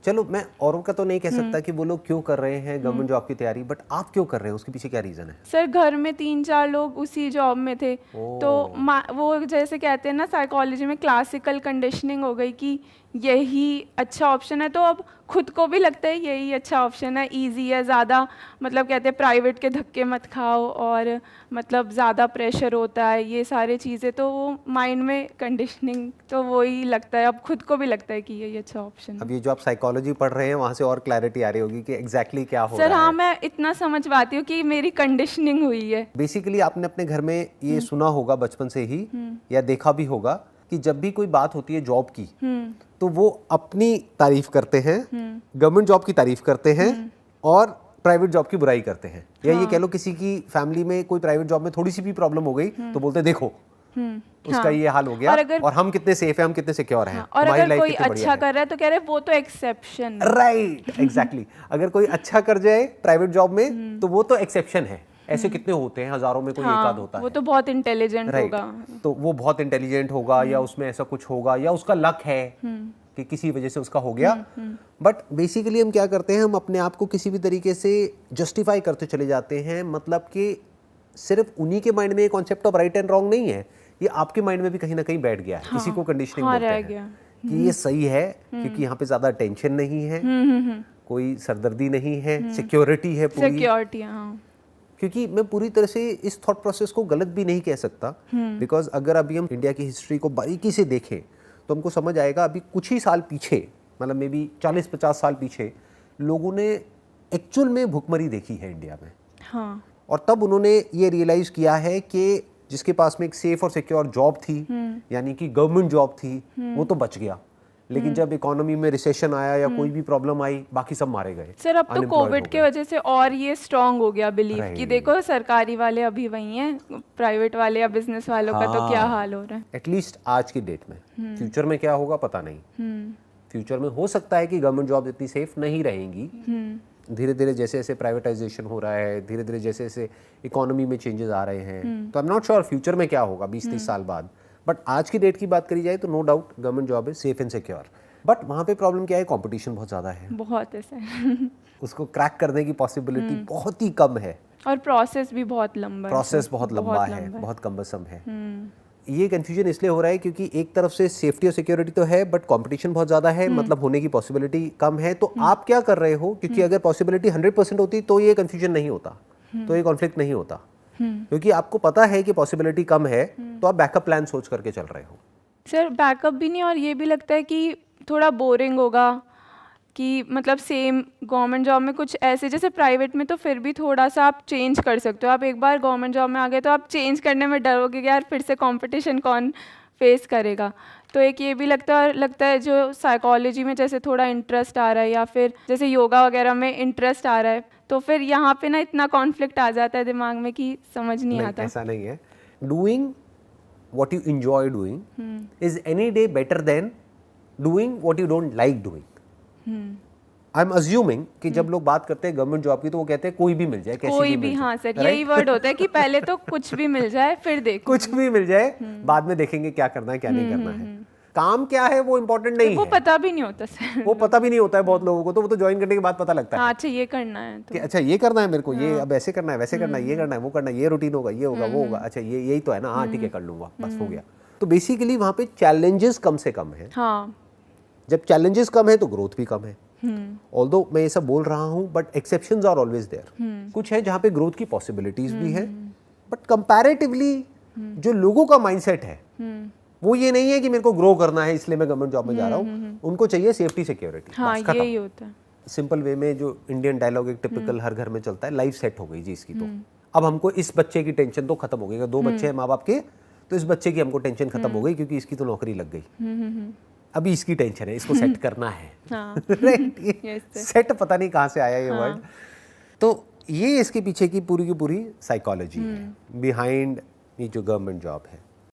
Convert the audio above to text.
चलो मैं औरों का तो नहीं कह सकता कि वो लोग क्यों कर रहे हैं गवर्नमेंट जॉब की तैयारी, बट आप क्यों कर रहे हैं, उसके पीछे क्या रीजन है? सर घर में 3-4 लोग उसी जॉब में थे, तो वो जैसे कहते हैं ना साइकोलॉजी में क्लासिकल कंडीशनिंग हो गई कि यही अच्छा ऑप्शन है, तो अब खुद को भी लगता है यही अच्छा ऑप्शन है, इजी है ज़्यादा, मतलब कहते हैं प्राइवेट के धक्के मत खाओ और मतलब ज़्यादा प्रेशर होता है, ये सारी चीज़ें, तो वो माइंड में कंडीशनिंग, तो वही लगता है, अब खुद को भी लगता है कि यही अच्छा ऑप्शन है। अब ये जो आप साइकोलॉजी पढ़ रहे हैं वहाँ से और क्लैरिटी आ रही होगी कि एग्जैक्टली क्या हो रहा है। सर हाँ, मैं इतना समझ पाती हूँ कि मेरी कंडीशनिंग हुई है। बेसिकली आपने अपने घर में ये सुना होगा बचपन से ही या देखा भी होगा कि जब भी कोई बात होती है जॉब की तो वो अपनी तारीफ करते हैं, गवर्नमेंट जॉब की तारीफ करते हैं और प्राइवेट जॉब की बुराई करते हैं। या ये कह लो किसी की फैमिली में कोई प्राइवेट जॉब में थोड़ी सी भी प्रॉब्लम हो गई तो बोलते देखो उसका ये हाल हो गया और हम कितने सेफ हैं, हम कितने सिक्योर हैं, और हमारी अगर लाइफ कोई कितनी बढ़िया अच्छा कर रहा है तो कह रहे हैं वो तो एक्सेप्शन है। Right, exactly. अगर कोई अच्छा कर जाए प्राइवेट जॉब में तो वो तो एक्सेप्शन है। ऐसे कितने होते हैं, हजारों में कोई एक आध होता है। वो तो बहुत इंटेलिजेंट होगा, तो वो बहुत इंटेलिजेंट होगा या उसमें ऐसा कुछ होगा या उसका लक है कि किसी वजह से उसका हो गया। बट बेसिकली हम क्या करते हैं, हम अपने आप को किसी भी तरीके से जस्टिफाई करते चले जाते हैं। मतलब कि सिर्फ उन्हीं के माइंड में ये concept of right and wrong नहीं है, ये आपके माइंड में भी कहीं ना कहीं बैठ गया है। किसी को कंडीशनिंग बोलते हैं कि ये सही है क्योंकि यहाँ पे ज्यादा टेंशन नहीं है, कोई सरदर्दी नहीं है, सिक्योरिटी है पूरी, सिक्योरिटी। क्योंकि मैं पूरी तरह से इस थॉट प्रोसेस को गलत भी नहीं कह सकता, बिकॉज अगर अभी हम इंडिया की हिस्ट्री को बारीकी से देखें तो हमको समझ आएगा अभी कुछ ही साल पीछे, मतलब मे बी 40-50 साल पीछे लोगों ने एक्चुअल में भुखमरी देखी है इंडिया में। हाँ। और तब उन्होंने ये रियलाइज किया है कि जिसके पास में एक सेफ और सिक्योर जॉब थी, यानी कि गवर्नमेंट जॉब थी, वो तो बच गया, लेकिन जब इकोनॉमी में रिसेशन आया या कोई भी प्रॉब्लम आई बाकी सब मारे गए। सर अब तो कोविड के वजह से और ये स्ट्रांग हो गया बिलीव कि देखो सरकारी वाले अभी वही हैं, प्राइवेट वाले या बिजनेस वालों का तो क्या हाल हो रहा है। एटलीस्ट आज की डेट में, फ्यूचर में क्या होगा पता नहीं। फ्यूचर में हो सकता है कि गवर्नमेंट जॉब इतनी सेफ नहीं रहेंगी, धीरे धीरे जैसे जैसे प्राइवेटाइजेशन हो रहा है, धीरे धीरे जैसे जैसे इकोनॉमी में चेंजेस आ रहे हैं, तो I am not sure future में क्या होगा 20-30 साल बाद। बट आज की डेट की बात करी जाए तो नो डाउट गवर्नमेंट जॉब है सेफ एंड सिक्योर। बट वहाँ पे प्रॉब्लम क्या है, कंपटीशन बहुत ज़्यादा है, बहुत है सर। उसको क्रैक करने की पॉसिबिलिटी बहुत ही कम है, और प्रोसेस भी बहुत लंबा है, प्रोसेस बहुत लंबा है, बहुत कम्बसम है। ये कंफ्यूजन इसलिए हो रहा है क्योंकि एक तरफ से सेफ्टी और सिक्योरिटी तो है बट कंपटीशन बहुत ज़्यादा है, मतलब होने की पॉसिबिलिटी कम है। तो आप क्या कर रहे हो, क्योंकि अगर पॉसिबिलिटी 100% होती तो ये कंफ्यूजन नहीं होता, तो ये कॉन्फ्लिक्ट नहीं होता, क्योंकि आपको पता है कि पॉसिबिलिटी कम है तो आप बैकअप प्लान सोच करके चल रहे हो। सर बैकअप भी नहीं, और ये भी लगता है कि थोड़ा बोरिंग होगा कि मतलब सेम गवर्नमेंट जॉब में कुछ ऐसे, जैसे प्राइवेट में तो फिर भी थोड़ा सा आप चेंज कर सकते हो, आप एक बार गवर्नमेंट जॉब में आ गए तो आप चेंज करने में डरोगे कि यार फिर से कंपटीशन कौन फेस करेगा। तो एक ये भी लगता है जो साइकोलॉजी में जैसे थोड़ा इंटरेस्ट आ रहा है या फिर जैसे योगा वगैरह में इंटरेस्ट आ रहा है, तो फिर यहाँ पे ना इतना कॉन्फ्लिक्ट आ जाता है दिमाग में कि समझ नहीं आता। ऐसा नहीं है, doing what you enjoy doing is any day better than doing what you don't like doing. I'm assuming कि जब लोग बात करते हैं गवर्नमेंट जॉब की तो वो कहते हैं कोई भी मिल जाए, कैसी कोई भी, मिल हाँ जाए, सर यही वर्ड होता है कि पहले तो कुछ भी मिल जाए फिर देखो, कुछ भी मिल जाए बाद में देखेंगे क्या करना है क्या नहीं करना है। काम क्या है वो इम्पोर्टेंट नहीं वो है, पता भी नहीं होता सर, वो पता भी नहीं होता है बहुत लोगों को, तो वो तो ज्वाइन करने के बाद पता लगता है। हाँ, अच्छा ये करना है तो, कि अच्छा ये करना है मेरे को, ये अब ऐसे करना है, वैसे करना है, ये करना है, वो करना है, ये रूटीन होगा, ये होगा, वो होगा, अच्छा ये यही तो है ना, हाँ ठीक है कर लूंगा, बस हो गया। तो बेसिकली वहाँ पे चैलेंजेस कम से कम है। हाँ। जब चैलेंजेस कम है तो ग्रोथ भी कम है। ऑल्दो मैं ये सब बोल रहा हूँ but exceptions are always there. कुछ है जहाँ पे ग्रोथ की पॉसिबिलिटीज भी है, बट कंपैरेटिवली जो लोगों का माइंडसेट है वो ये नहीं है कि मेरे को ग्रो करना है इसलिए मैं गवर्नमेंट जॉब में जा रहा हूँ, उनको चाहिए सेफ्टी सिक्योरिटी। हाँ, यही होता है। सिंपल वे में जो इंडियन डायलॉग एक टिपिकल हर घर में चलता है, लाइफ सेट हो गई जी इसकी, तो अब हमको इस बच्चे की टेंशन तो खत्म हो गई, 2 बच्चे हैं माँ बाप के, तो इस बच्चे की हमको टेंशन खत्म हो गई क्योंकि इसकी तो नौकरी लग गई, अभी इसकी टेंशन है, इसको सेट करना है। राइट, सेट पता नहीं कहाँ से आया ये वर्ड। तो ये इसके पीछे की पूरी साइकोलॉजी है बिहाइंड ये जो गवर्नमेंट जॉब है।